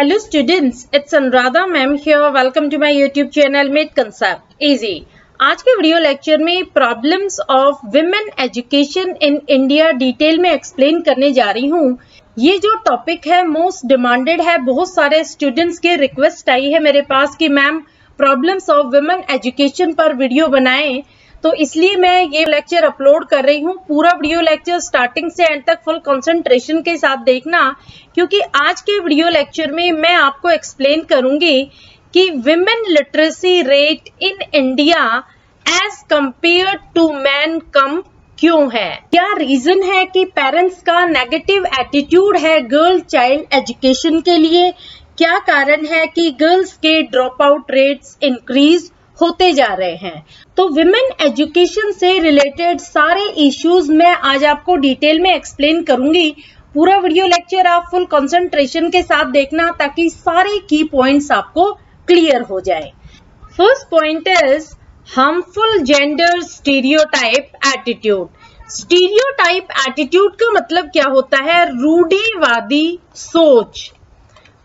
Hello students, it's Anuradha ma'am here. Welcome to my YouTube channel Made Concept Easy. आज के video lecture में problems of women education in India detail में explain करने जा रही हूँ। ये जो टॉपिक है मोस्ट डिमांडेड है, बहुत सारे स्टूडेंट्स के रिक्वेस्ट आई है मेरे पास कि ma'am problems of women education पर वीडियो बनाएं, तो इसलिए मैं ये लेक्चर अपलोड कर रही हूँ। पूरा वीडियो लेक्चर स्टार्टिंग से एंड तक फुल कंसंट्रेशन के साथ देखना, क्योंकि आज के वीडियो लेक्चर में मैं आपको एक्सप्लेन करूंगी कि women literacy rate in India as compare to man कम क्यों है, क्या रीजन है कि पेरेंट्स का नेगेटिव एटीट्यूड है गर्ल चाइल्ड एजुकेशन के लिए, क्या कारण है कि गर्ल्स के ड्रॉप आउट रेट्स इंक्रीज होते जा रहे हैं। तो विमेन एजुकेशन से रिलेटेड सारे इश्यूज मैं आज आपको डिटेल में एक्सप्लेन करूंगी। पूरा वीडियो लेक्चर आप फुल कंसंट्रेशन के साथ देखना ताकि सारे की पॉइंट्स आपको क्लियर हो जाए। First point is harmful gender stereotype attitude. Stereotype attitude का मतलब क्या होता है? रूढ़िवादी सोच।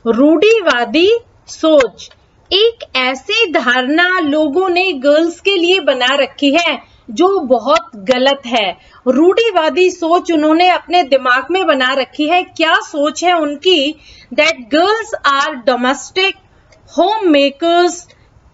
रूढ़िवादी सोच एक ऐसी धारणा लोगों ने गर्ल्स के लिए बना रखी है जो बहुत गलत है। रूढ़िवादी सोच उन्होंने अपने दिमाग में बना रखी है। क्या सोच है उनकी? That girls are domestic home makers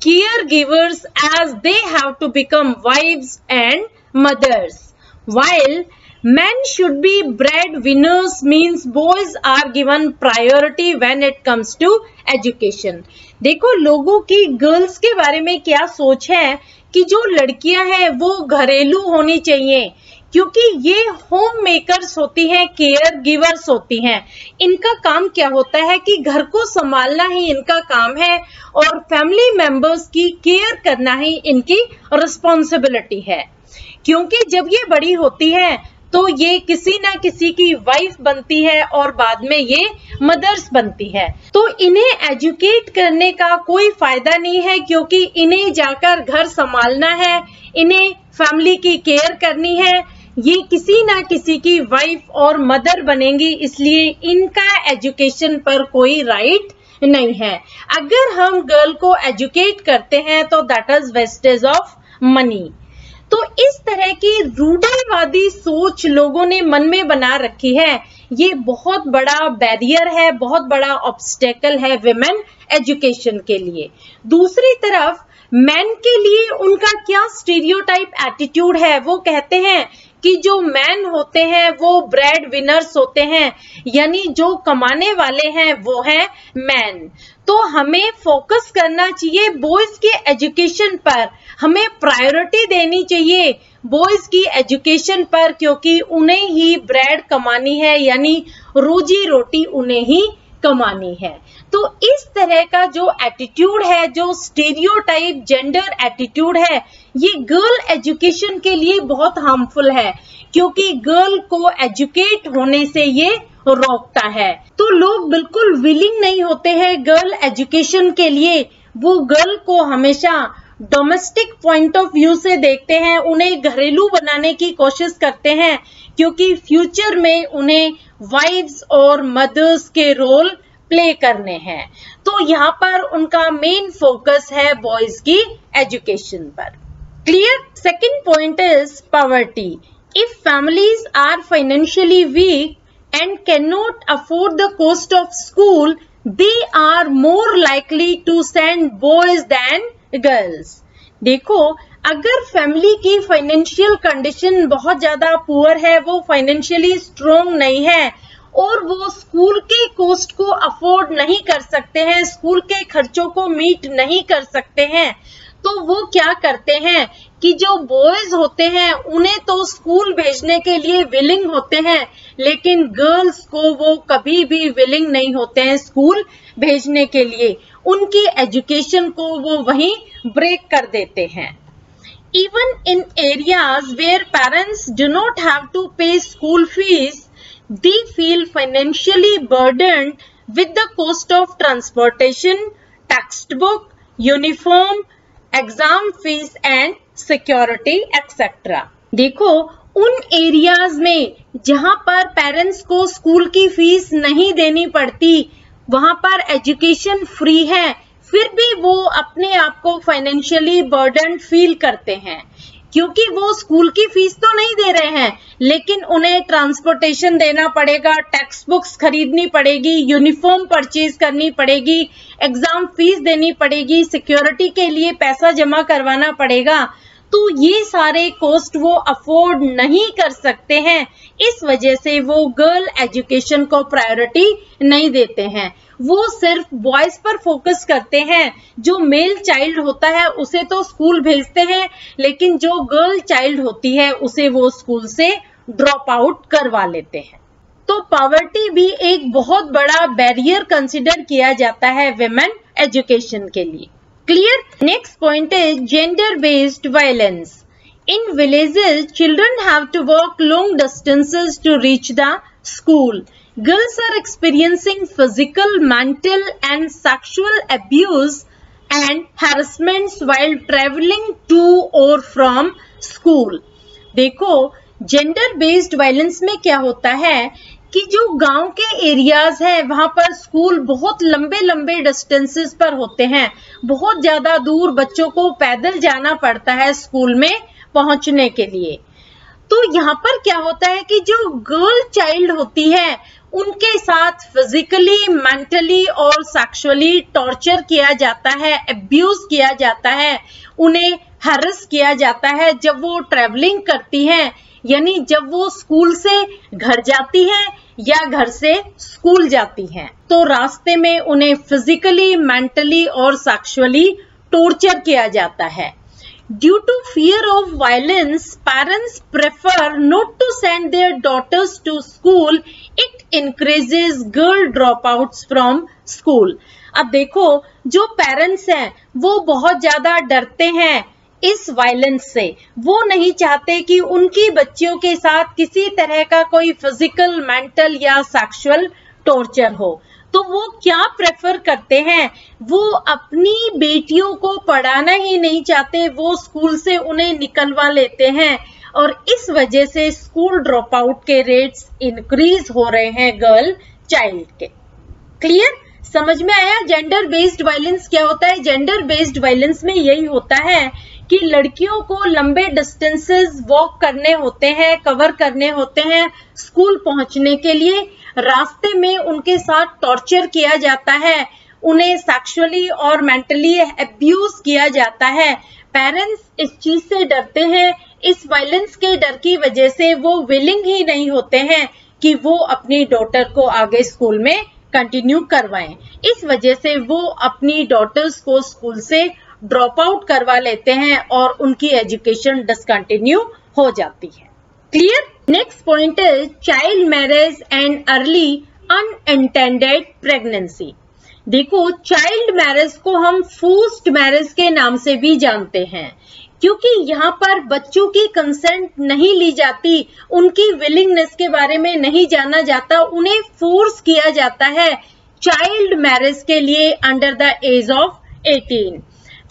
care givers as they have to become wives and mothers, while men should be breadwinners means boys are given priority when it comes to education। देखो लोगों की girls के बारे में क्या सोच है कि जो लड़कियां हैं वो घरेलू होनी चाहिए, क्योंकि ये होम मेकर्स होती हैं, केयर गिवर्स होती हैं। इनका काम क्या होता है कि घर को संभालना ही इनका काम है और फैमिली मेंबर्स की केयर करना ही इनकी रिस्पॉन्सिबिलिटी है। क्योंकि जब ये बड़ी होती है तो ये किसी ना किसी की वाइफ बनती है और बाद में ये मदर्स बनती है। तो इन्हें एजुकेट करने का कोई फायदा नहीं है, क्योंकि इन्हें जाकर घर संभालना है, इन्हें फैमिली की केयर करनी है, ये किसी ना किसी की वाइफ और मदर बनेंगी, इसलिए इनका एजुकेशन पर कोई राइट नहीं है। अगर हम गर्ल को एजुकेट करते हैं तो that is wastage of money. तो इस तरह की रूढ़िवादी सोच लोगों ने मन में बना रखी है, ये बहुत बड़ा बैरियर है, बहुत बड़ा ऑब्स्टेकल है विमेन एजुकेशन के लिए। दूसरी तरफ मैन के लिए उनका क्या स्टीरियोटाइप एटीट्यूड है? वो कहते हैं कि जो मैन होते हैं वो ब्रेड विनर्स होते हैं, यानी जो कमाने वाले हैं वो है मैन। तो हमें फोकस करना चाहिए बॉयज की एजुकेशन पर, हमें प्रायोरिटी देनी चाहिए बॉयज की एजुकेशन पर, क्योंकि उन्हें ही ब्रेड कमानी है, यानी रोजी रोटी उन्हें ही कमानी है। तो इस तरह का जो एटीट्यूड है, जो स्टीरियोटाइप जेंडर एटीट्यूड है, ये गर्ल एजुकेशन के लिए बहुत हार्मफुल है, क्योंकि गर्ल को एजुकेट होने से ये रोकता है। तो लोग बिल्कुल विलिंग नहीं होते हैं गर्ल एजुकेशन के लिए, वो गर्ल को हमेशा डोमेस्टिक पॉइंट ऑफ व्यू से देखते हैं, उन्हें घरेलू बनाने की कोशिश करते हैं, क्योंकि फ्यूचर में उन्हें वाइफ्स और मदर्स के रोल प्ले करने हैं। तो यहाँ पर उनका मेन फोकस है बॉयज की एजुकेशन पर। Clear? Second point is poverty. If families are financially weak and cannot afford the cost of school, they are more likely to send boys than girls। देखो अगर फैमिली की financial condition बहुत ज्यादा poor है, वो financially strong नहीं है और वो स्कूल के कॉस्ट को अफोर्ड नहीं कर सकते हैं, स्कूल के खर्चों को मीट नहीं कर सकते हैं, तो वो क्या करते हैं कि जो बॉयज होते हैं उन्हें तो स्कूल भेजने के लिए विलिंग होते हैं, लेकिन गर्ल्स को वो कभी भी विलिंग नहीं होते हैं स्कूल भेजने के लिए। उनकी एजुकेशन को वो वहीं ब्रेक कर देते हैं। Even in areas where parents do not have to pay school fees, they feel financially burdened with the cost of transportation, text book, uniform, exam fees and security etcetera. देखो उन areas में जहां पर parents को school की fees नहीं देनी पड़ती, वहां पर एजुकेशन फ्री है, फिर भी वो अपने आप को फाइनेंशियली बर्डन फील करते हैं, क्योंकि वो स्कूल की फीस तो नहीं दे रहे हैं, लेकिन उन्हें ट्रांसपोर्टेशन देना पड़ेगा, टेक्स्ट बुक्स खरीदनी पड़ेगी, यूनिफॉर्म परचेज करनी पड़ेगी, एग्जाम फीस देनी पड़ेगी, सिक्योरिटी के लिए पैसा जमा करवाना पड़ेगा। तो ये सारे कॉस्ट वो अफोर्ड नहीं कर सकते हैं, इस वजह से वो गर्ल एजुकेशन को प्रायोरिटी नहीं देते हैं। वो सिर्फ बॉयज पर फोकस करते हैं। जो मेल चाइल्ड होता है उसे तो स्कूल भेजते हैं, लेकिन जो गर्ल चाइल्ड होती है उसे वो स्कूल से ड्रॉप आउट करवा लेते हैं। तो पॉवर्टी भी एक बहुत बड़ा बैरियर कंसिडर किया जाता है विमेन एजुकेशन के लिए। Clear? Next point is gender-based violence. In villages, children have to walk long distances to reach the school. Girls are experiencing physical, mental, and sexual abuse and harassments while traveling to or from school. देखो, gender-based violence में क्या होता है कि जो गांव के areas है वहां पर स्कूल बहुत लंबे लंबे डिस्टेंसेस पर होते हैं, बहुत ज्यादा दूर बच्चों को पैदल जाना पड़ता है स्कूल में पहुंचने के लिए। तो यहाँ पर क्या होता है कि जो गर्ल चाइल्ड होती है उनके साथ फिजिकली, मेंटली और सेक्सुअली टॉर्चर किया जाता है, अब्यूज किया जाता है, उन्हें हैरेस किया जाता है जब वो ट्रेवलिंग करती हैं, यानी जब वो स्कूल से घर जाती हैं या घर से स्कूल जाती हैं, तो रास्ते में उन्हें फिजिकली, मेंटली और सेक्सुअली टॉर्चर किया जाता है। Due to fear of violence, parents prefer not to send their daughters to school. It increases girl dropouts from school. अब देखो, जो पेरेंट्स हैं वो बहुत ज्यादा डरते हैं इस वायलेंस से। वो नहीं चाहते कि उनकी बच्चियों के साथ किसी तरह का कोई फिजिकल, मेंटल या सेक्सुअल टॉर्चर हो। तो वो क्या प्रेफर करते हैं, वो अपनी बेटियों को पढ़ाना ही नहीं चाहते, वो स्कूल से उन्हें निकलवा लेते हैं और इस वजह से स्कूल ड्रॉप आउट के रेट्स इंक्रीज हो रहे हैं गर्ल चाइल्ड के। क्लियर? समझ में आया जेंडर बेस्ड वायलेंस क्या होता है? जेंडर बेस्ड वायलेंस में यही होता है कि लड़कियों को लंबे डिस्टेंसेस वॉक करने होते हैं, कवर करने होते हैं स्कूल पहुंचने के लिए। रास्ते में उनके साथ टॉर्चर किया जाता है, उन्हें सेक्सुअली और मेंटली अब्यूज किया जाता है। पेरेंट्स इस चीज से डरते हैं, इस वायलेंस के डर की वजह से वो विलिंग ही नहीं होते हैं कि वो अपनी डॉटर को आगे स्कूल में कंटिन्यू करवाएं। इस वजह से वो अपनी डॉटर्स को स्कूल से ड्रॉप आउट करवा लेते हैं और उनकी एजुकेशन डिसकंटिन्यू हो जाती है। क्लियर? नेक्स्ट पॉइंट है child marriage and early unintended pregnancy. देखो, चाइल्ड मैरिज को हम फोर्स्ड मैरिज के नाम से भी जानते हैं, क्योंकि यहाँ पर बच्चों की कंसेंट नहीं ली जाती, उनकी विलिंगनेस के बारे में नहीं जाना जाता, उन्हें फोर्स किया जाता है चाइल्ड मैरिज के लिए under the age of 18।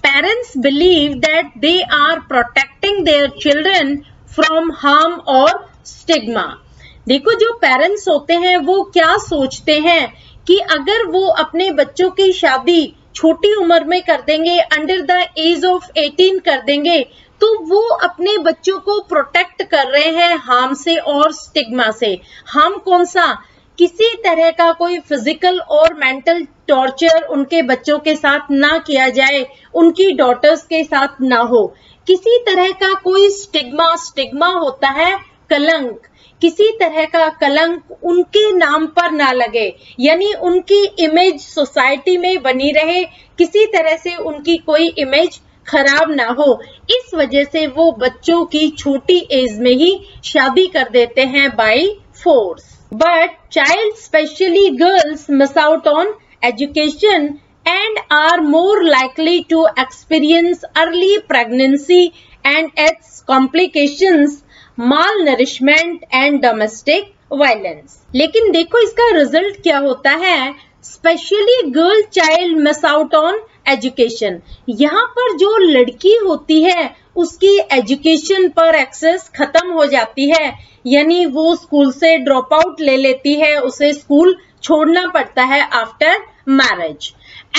Parents believe that they are protecting their children from harm or stigma. देखो, जो पेरेंट्स होते हैं वो क्या सोचते हैं कि अगर वो अपने बच्चों की शादी छोटी उम्र में कर देंगे, अंडर द एज ऑफ 18 कर देंगे, तो वो अपने बच्चों को प्रोटेक्ट कर रहे हैं हार्म से और स्टिग्मा से। हार्म कौन सा? किसी तरह का कोई फिजिकल और मेंटल टॉर्चर उनके बच्चों के साथ ना किया जाए, उनकी डॉटर्स के साथ ना हो। किसी तरह का कोई स्टिग्मा होता है कलंक, किसी तरह का कलंक उनके नाम पर ना लगे, यानी उनकी इमेज सोसाइटी में बनी रहे, किसी तरह से उनकी कोई इमेज खराब ना हो। इस वजह से वो बच्चों की छोटी एज में ही शादी कर देते हैं by force. But child, especially girls, miss out on education and are more likely to experience early pregnancy and its complications, malnourishment and domestic violence. लेकिन देखो इसका रिजल्ट क्या होता है? Specially girl child miss out on education. यहाँ पर जो लड़की होती है उसकी एजुकेशन पर एक्सेस खत्म हो जाती है, यानी वो स्कूल से ड्रॉप आउट ले लेती है, उसे स्कूल छोड़ना पड़ता है after marriage,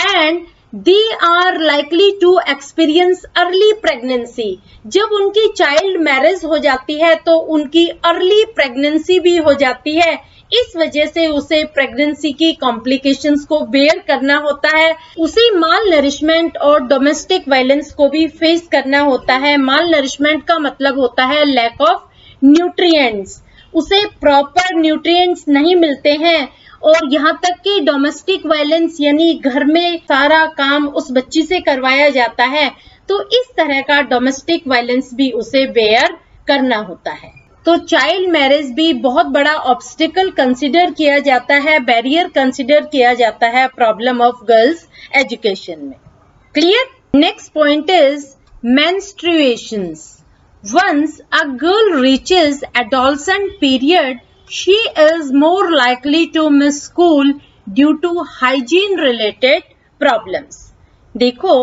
and they are likely to experience early pregnancy. जब उनकी चाइल्ड मैरिज हो जाती है तो उनकी अर्ली प्रेगनेंसी भी हो जाती है, इस वजह से उसे प्रेगनेंसी की कॉम्प्लिकेशंस को बेयर करना होता है, उसे माल नरिशमेंट और डोमेस्टिक वायलेंस को भी फेस करना होता है। माल नरिशमेंट का मतलब होता है लैक ऑफ न्यूट्रिएंट्स, उसे प्रॉपर न्यूट्रिएंट्स नहीं मिलते हैं, और यहाँ तक कि डोमेस्टिक वायलेंस यानी घर में सारा काम उस बच्ची से करवाया जाता है, तो इस तरह का डोमेस्टिक वायलेंस भी उसे बेयर करना होता है। तो चाइल्ड मैरिज भी बहुत बड़ा ऑब्स्टिकल कंसिडर किया जाता है, बैरियर कंसिडर किया जाता है प्रॉब्लम ऑफ गर्ल्स एजुकेशन में। Clear? Next point is menstruations. Once a girl reaches adolescent period, she is more likely to miss school due to hygiene related problems. देखो,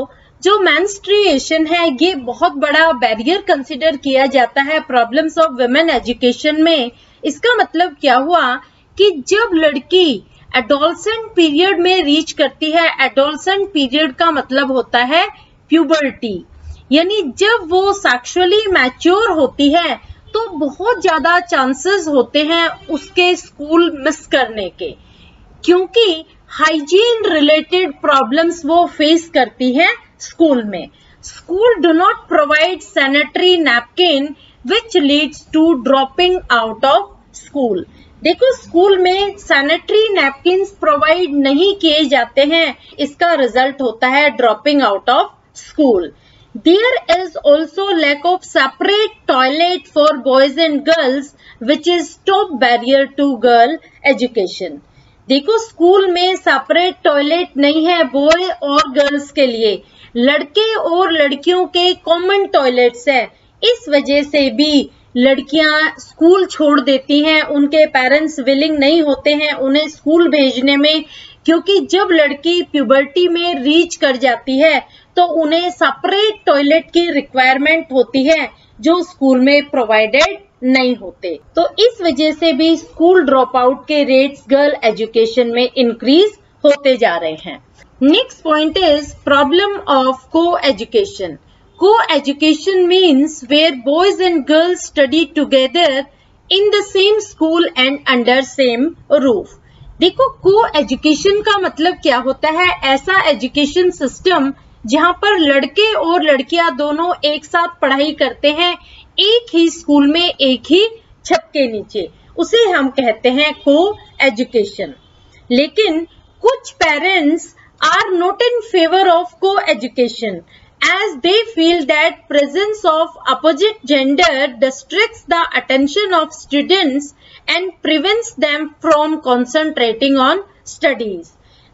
जो menstruation है ये बहुत बड़ा बैरियर कंसिडर किया जाता है प्रॉब्लम्स ऑफ वुमेन एजुकेशन में। इसका मतलब क्या हुआ कि जब लड़की एडोलसेंट पीरियड में रीच करती है, एडोलसेंट पीरियड का मतलब होता है प्यूबर्टी, यानी जब वो सेक्सुअली मैच्योर होती है तो बहुत ज्यादा चांसेस होते हैं उसके स्कूल मिस करने के, क्योंकि हाइजीन रिलेटेड प्रॉब्लम्स वो फेस करती है स्कूल में। School do not provide sanitary napkin which leads to dropping out of school. देखो, स्कूल में सैनिटरी नैपकिन्स प्रोवाइड नहीं किए जाते हैं, इसका रिजल्ट होता है dropping out of school. There is also lack of separate toilet for boys and girls, which is top barrier to girl education. देखो, स्कूल में सेपरेट टॉयलेट नहीं है बॉय और गर्ल्स के लिए, लड़के और लड़कियों के कॉमन टॉयलेट्स है, इस वजह से भी लड़कियां स्कूल छोड़ देती हैं, उनके पेरेंट्स विलिंग नहीं होते हैं उन्हें स्कूल भेजने में, क्योंकि जब लड़की प्यूबर्टी में रीच कर जाती है तो उन्हें सेपरेट टॉयलेट की रिक्वायरमेंट होती है जो स्कूल में प्रोवाइडेड नहीं होते। तो इस वजह से भी स्कूल ड्रॉप आउट के रेट्स गर्ल एजुकेशन में इंक्रीज होते जा रहे हैं। Next point is problem of co education. Co education means where boys and girls study together in the same school and under same roof. देखो, co education का मतलब क्या होता है? ऐसा एजुकेशन सिस्टम जहां पर लड़के और लड़कियां दोनों एक साथ पढ़ाई करते हैं, एक ही स्कूल में एक ही छत के नीचे, उसे हम कहते हैं को एजुकेशन। लेकिन कुछ parents are not in favour of co education as they feel that presence of opposite gender distracts the attention of students and prevents them from concentrating on studies.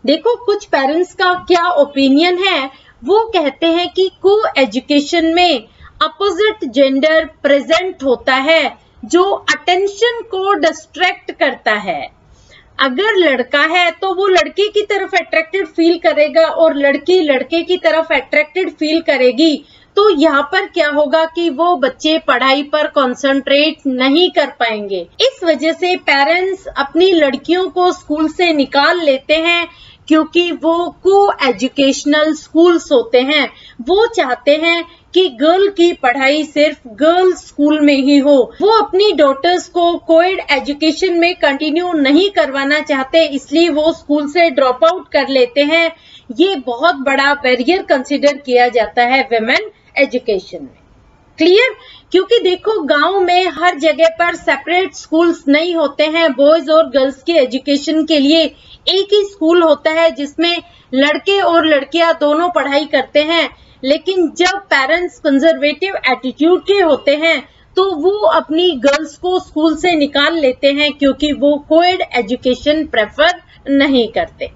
देखो, कुछ पेरेंट्स का क्या ओपिनियन है, वो कहते हैं कि को एजुकेशन में अपोजिट जेंडर प्रेजेंट होता है जो अटेंशन को डिस्ट्रैक्ट करता है। अगर लड़का है तो वो लड़के की तरफ अट्रैक्टेड फील करेगा और लड़की लड़के की तरफ अट्रैक्टेड फील करेगी, तो यहाँ पर क्या होगा कि वो बच्चे पढ़ाई पर कंसंट्रेट नहीं कर पाएंगे। इस वजह से पेरेंट्स अपनी लड़कियों को स्कूल से निकाल लेते हैं, क्योंकि वो को एजुकेशनल स्कूल्स होते हैं। वो चाहते हैं कि गर्ल की पढ़ाई सिर्फ गर्ल्स स्कूल में ही हो, वो अपनी डॉटर्स को कोएड एजुकेशन में कंटिन्यू नहीं करवाना चाहते, इसलिए वो स्कूल से ड्रॉप आउट कर लेते हैं। ये बहुत बड़ा बैरियर कंसिडर किया जाता है वुमेन एजुकेशन में। क्लियर? क्योंकि देखो, गांव में हर जगह पर सेपरेट स्कूल्स नहीं होते हैं बॉयज और गर्ल्स के एजुकेशन के लिए, एक ही स्कूल होता है जिसमें लड़के और लड़कियां दोनों पढ़ाई करते हैं। लेकिन जब पेरेंट्स कंजर्वेटिव एटीट्यूड के होते हैं तो वो अपनी गर्ल्स को स्कूल से निकाल लेते हैं, क्योंकि वो कोएड एजुकेशन प्रेफर नहीं करते।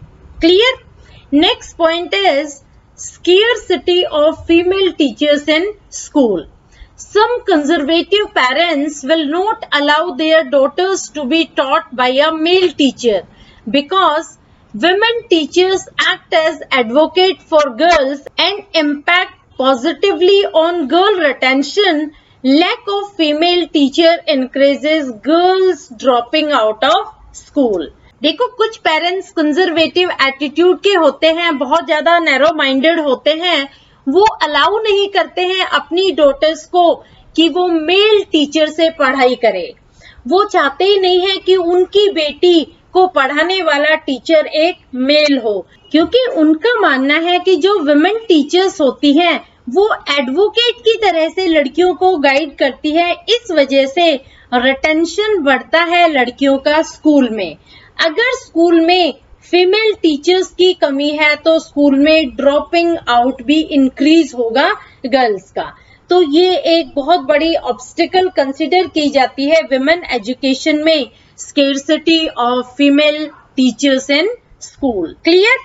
Clear? Next point is scarcity of female teachers in school. Some conservative parents will not allow their daughters to be taught by a male teacher because women teachers act as advocate for girls and impact positively on girl retention. Lack of female teacher increases girls dropping out of school. देखो, कुछ parents conservative attitude के होते हैं, बहुत ज्यादा narrow minded होते हैं, वो अलाउ नहीं करते हैं अपनी डॉटर्स को कि वो मेल टीचर से पढ़ाई करे। वो चाहते ही नहीं है कि उनकी बेटी को पढ़ाने वाला टीचर एक मेल हो, क्योंकि उनका मानना है कि जो वुमेन टीचर्स होती हैं वो एडवोकेट की तरह से लड़कियों को गाइड करती है। इस वजह से रिटेंशन बढ़ता है लड़कियों का स्कूल में। अगर स्कूल में फीमेल टीचर्स की कमी है तो स्कूल में ड्रॉपिंग आउट भी इंक्रीज होगा गर्ल्स का। तो ये एक बहुत बड़ी ऑब्स्टिकल कंसिडर की जाती है विमेन एजुकेशन में, scarcity of female teachers in school. Clear?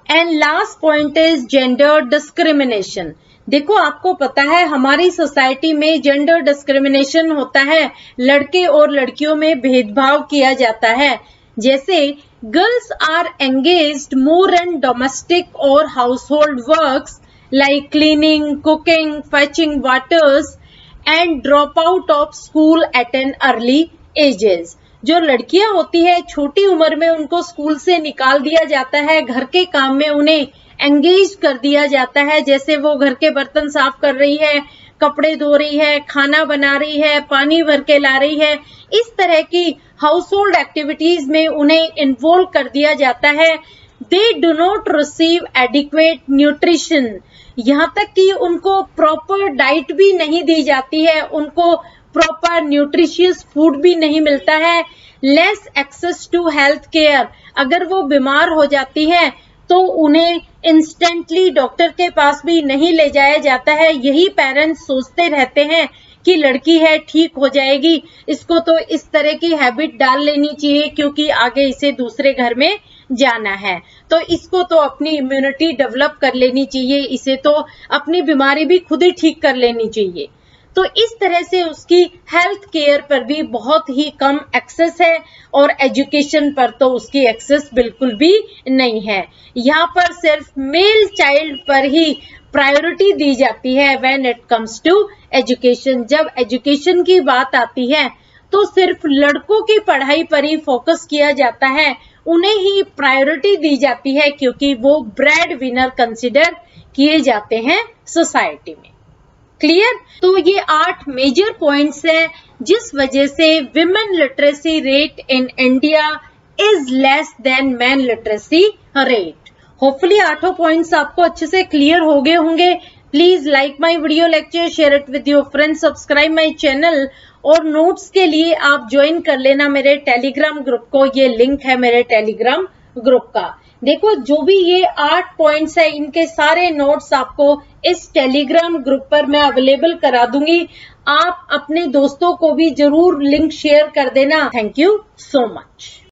And last point is gender discrimination. देखो, आपको पता है हमारी सोसाइटी में जेंडर डिस्क्रिमिनेशन होता है, लड़के और लड़कियों में भेदभाव किया जाता है। जैसे girls are engaged more in domestic और household works like cleaning, cooking, fetching waters and drop out of school at an early ages. जो लड़कियां होती है छोटी उम्र में उनको स्कूल से निकाल दिया जाता है, घर के काम में उन्हें एंगेज कर दिया जाता है। जैसे वो घर के बर्तन साफ कर रही है, कपड़े धो रही है, खाना बना रही है, पानी भर के ला रही है, इस तरह की हाउस होल्ड एक्टिविटीज में उन्हें इन्वॉल्व कर दिया जाता है। They do not receive adequate nutrition, यहाँ तक कि उनको प्रॉपर डाइट भी नहीं दी जाती है, उनको प्रॉपर न्यूट्रिशियस फूड भी नहीं मिलता है। Less access to health care, अगर वो बीमार हो जाती है तो उन्हें इंस्टेंटली डॉक्टर के पास भी नहीं ले जाया जाता है। यही पेरेंट्स सोचते रहते हैं कि लड़की है ठीक हो जाएगी, इसको तो इस तरह की हैबिट डाल लेनी चाहिए क्योंकि आगे इसे दूसरे घर में जाना है, तो इसको तो अपनी इम्यूनिटी डेवलप कर लेनी चाहिए, इसे तो अपनी बीमारी भी खुद ही ठीक कर लेनी चाहिए। तो इस तरह से उसकी हेल्थ केयर पर भी बहुत ही कम एक्सेस है और एजुकेशन पर तो उसकी एक्सेस बिल्कुल भी नहीं है। यहाँ पर सिर्फ मेल चाइल्ड पर ही प्रायोरिटी दी जाती है when it comes to education. जब एजुकेशन की बात आती है तो सिर्फ लड़कों की पढ़ाई पर ही फोकस किया जाता है, उन्हें ही प्रायोरिटी दी जाती है क्योंकि वो ब्रेड विनर कंसिडर किए जाते हैं सोसाइटी में। क्लियर? तो ये 8 मेजर पॉइंट्स हैं जिस वजह से women literacy rate in India is less than man literacy rate. Hopefully 8 points आपको अच्छे से क्लियर हो गए होंगे। Please like my video lecture, share it with your friends, subscribe my channel और नोट्स के लिए आप ज्वाइन कर लेना मेरे टेलीग्राम ग्रुप को। ये लिंक है मेरे टेलीग्राम ग्रुप का। देखो, जो भी ये 8 पॉइंट्स है इनके सारे नोट्स आपको इस टेलीग्राम ग्रुप पर मैं अवेलेबल करा दूंगी। आप अपने दोस्तों को भी जरूर लिंक शेयर कर देना। Thank you so much.